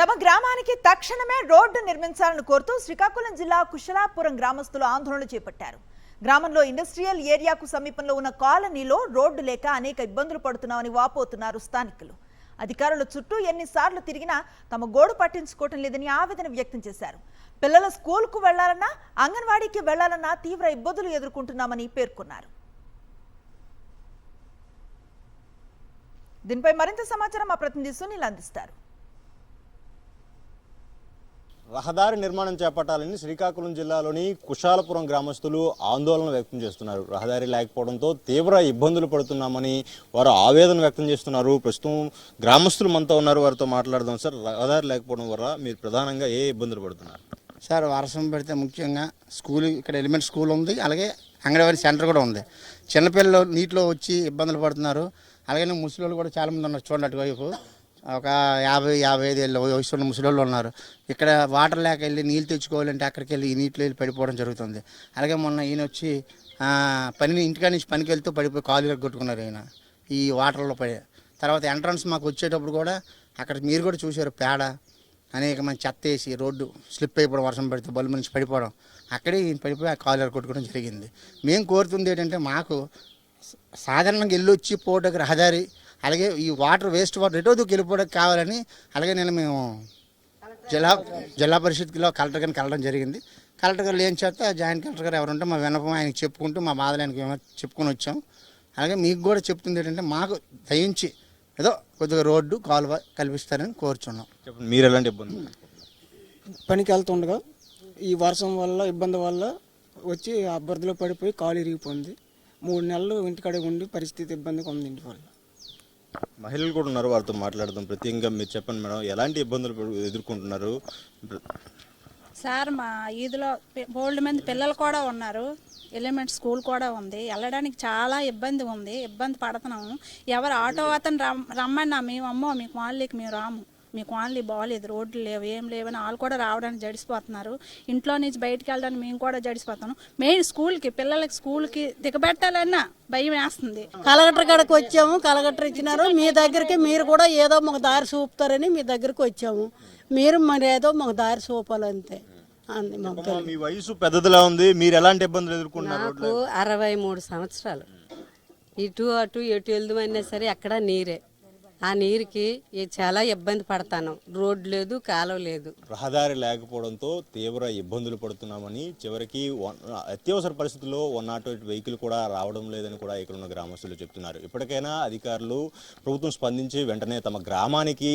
తమ గ్రామానికి తక్షణమే రోడ్డు నిర్మించాలని కోరుతూ శ్రీకాకుళం జిల్లా కుశలాపురం గ్రామస్తులు ఆందోళన చేపట్టారు. గ్రామంలో ఇండస్ట్రియల్ ఏరియాకు సమీపంలో ఉన్న కాలనీలో రోడ్డు లేక అనేక ఇబ్బందులు పడుతున్నామని వాపోతున్నారు స్థానికులు. అధికారుల చుట్టూ ఎన్నిసార్లు తిరిగినా తమ గోడు పట్టించుకోవటం లేదని ఆవేదన వ్యక్తం చేశారు. పిల్లల స్కూల్కు వెళ్లాలన్నా అంగన్వాడీకి వెళ్లాలన్నా తీవ్ర ఇబ్బందులు ఎదుర్కొంటున్నామని పేర్కొన్నారు. దీనిపై మరింత సమాచారం మా ప్రతినిధి సునీల్ అందిస్తారు. రహదారి నిర్మాణం చేపట్టాలని శ్రీకాకుళం జిల్లాలోని కుశాలపురం గ్రామస్తులు ఆందోళన వ్యక్తం చేస్తున్నారు. రహదారి లేకపోవడంతో తీవ్ర ఇబ్బందులు పడుతున్నామని వారు ఆవేదన వ్యక్తం చేస్తున్నారు. ప్రస్తుతం గ్రామస్తులు మనతో ఉన్నారు, వారితో మాట్లాడదాం. సార్, రహదారి లేకపోవడం వల్ల మీరు ప్రధానంగా ఏ ఇబ్బందులు పడుతున్నారు? సార్, వర్షం పడితే ముఖ్యంగా స్కూల్, ఇక్కడ ఎలిమెంట్ స్కూల్ ఉంది, అలాగే అంగన్వాడీ సెంటర్ కూడా ఉంది. చిన్నపిల్లలు నీటిలో వచ్చి ఇబ్బందులు పడుతున్నారు. అలాగే ముసలి కూడా చాలామంది ఉన్నారు. చూడండి, అటువైపు ఒక 50-55 ఏళ్ళ వయసు ఉన్న ముసలి ఉన్నారు. ఇక్కడ వాటర్ లేక వెళ్ళి నీళ్ళు తెచ్చుకోవాలంటే అక్కడికి వెళ్ళి ఈ నీటిలో వెళ్ళి పడిపోవడం జరుగుతుంది. అలాగే మొన్న ఈయన వచ్చి ఇంటికాడ నుంచి పనికి వెళ్తూ పడిపోయి కాలు కొట్టుకున్నారు ఈయన ఈ వాటర్లో పడి. తర్వాత ఎంట్రన్స్ మాకు వచ్చేటప్పుడు కూడా అక్కడ మీరు కూడా చూశారు, పేడ అనేక మంది చెత్త వేసి రోడ్డు స్లిప్ అయిపోవడం, వర్షం పడితే బల్బు నుంచి పడిపోవడం, అక్కడే ఈయన పడిపోయి ఆ కాలు కొట్టుకోవడం జరిగింది. మేము కోరుతుంది ఏంటంటే మాకు సాధారణంగా వెళ్ళి వచ్చి పోవడానికి రహదారి, అలాగే ఈ వాటర్ వేస్ట్ వాటర్ ఎటో దూకి వెళ్ళిపోవడానికి కావాలని, అలాగే నేను మేము జిల్లా పరిషత్లో కలెక్టర్ గారిని కలవడం జరిగింది. కలెక్టర్ గారు లేని చేత జాయింట్ కలెక్టర్ గారు ఎవరుంటే మా విన్నపం ఆయనకి చెప్పుకుంటూ మా బాధలు ఆయనకి చెప్పుకొని వచ్చాం. అలాగే మీకు కూడా చెప్తుంది ఏంటంటే మాకు దయించి ఏదో కొద్దిగా రోడ్డు కాలువ కల్పిస్తారని కోరుచున్నాం. చెప్పండి, మీరు ఎలాంటి ఇబ్బంది? పనికి వెళ్తుండగా ఈ వర్షం వల్ల ఇబ్బంది వల్ల వచ్చి ఆ బురదలో పడిపోయి కాలు ఇరిగిపోయింది. 3 నెలలు ఇంటికాడే ఉండి పరిస్థితి ఇబ్బందిగా ఉంది ఇంటి వల్ల. మహిళలు కూడా ఉన్నారు, వారితో మాట్లాడదాం. ప్రత్యేకంగా మీరు చెప్పండి మేడం, ఎలాంటి ఇబ్బందులు ఎదుర్కొంటున్నారు? సార్, మా ఈదులో బోల్డ్ మంది పిల్లలు కూడా ఉన్నారు. ఎలిమెంట్ స్కూల్ కూడా ఉంది. వెళ్ళడానికి చాలా ఇబ్బంది ఉంది. ఇబ్బంది పడుతున్నాము. ఎవరు ఆటో అతను రమ్మన్నా మేము అమ్మో మీ కాలనీకి మేము రాము, మీ కాలనీ బాగాలేదు, రోడ్లు లేవు, ఏం లేవని వాళ్ళు కూడా రావడానికి జడిసిపోతున్నారు. ఇంట్లో నుంచి బయటికి వెళ్ళడానికి మేము కూడా జడిసిపోతున్నాం. మెయిన్ స్కూల్కి, పిల్లలకి స్కూల్కి దిగబెట్టాలన్నా భయం వేస్తుంది. కలెక్టర్ కాడికి వచ్చాము, కలెక్టర్ ఇచ్చినారు. మీ దగ్గరికి మీరు కూడా ఏదో మాకు దారి చూపుతారని మీ దగ్గరికి వచ్చాము. మీరు మరి ఏదో మాకు దారి చూపాలంతే. మీ వయసు పెద్దదిలా ఉంది, మీరు ఎలాంటి ఇబ్బందులు ఎదుర్కొన్నారు? నాకు 63 సంవత్సరాలు. ఇటు అటు ఎటు వెళ్దామన్నా సరే అక్కడ నీరే. ఆ నీరుకి చాలా ఇబ్బంది పడతాను. రోడ్డు లేదు, కాలువ లేదు. రహదారి లేకపోవడంతో తీవ్ర ఇబ్బందులు పడుతున్నామని, చివరికి అత్యవసర పరిస్థితుల్లో 108 వెహికల్ కూడా రావడం లేదని కూడా ఇక్కడ ఉన్న గ్రామస్తులు చెప్తున్నారు. ఇప్పటికైనా అధికారులు, ప్రభుత్వం స్పందించి వెంటనే తమ గ్రామానికి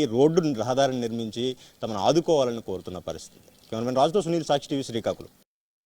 రహదారిని నిర్మించి తమను ఆదుకోవాలని కోరుతున్న పరిస్థితి. కెమెరామెన్ రాజుతో సునీల్, సాక్షి టీవీ, శ్రీకాకుళం.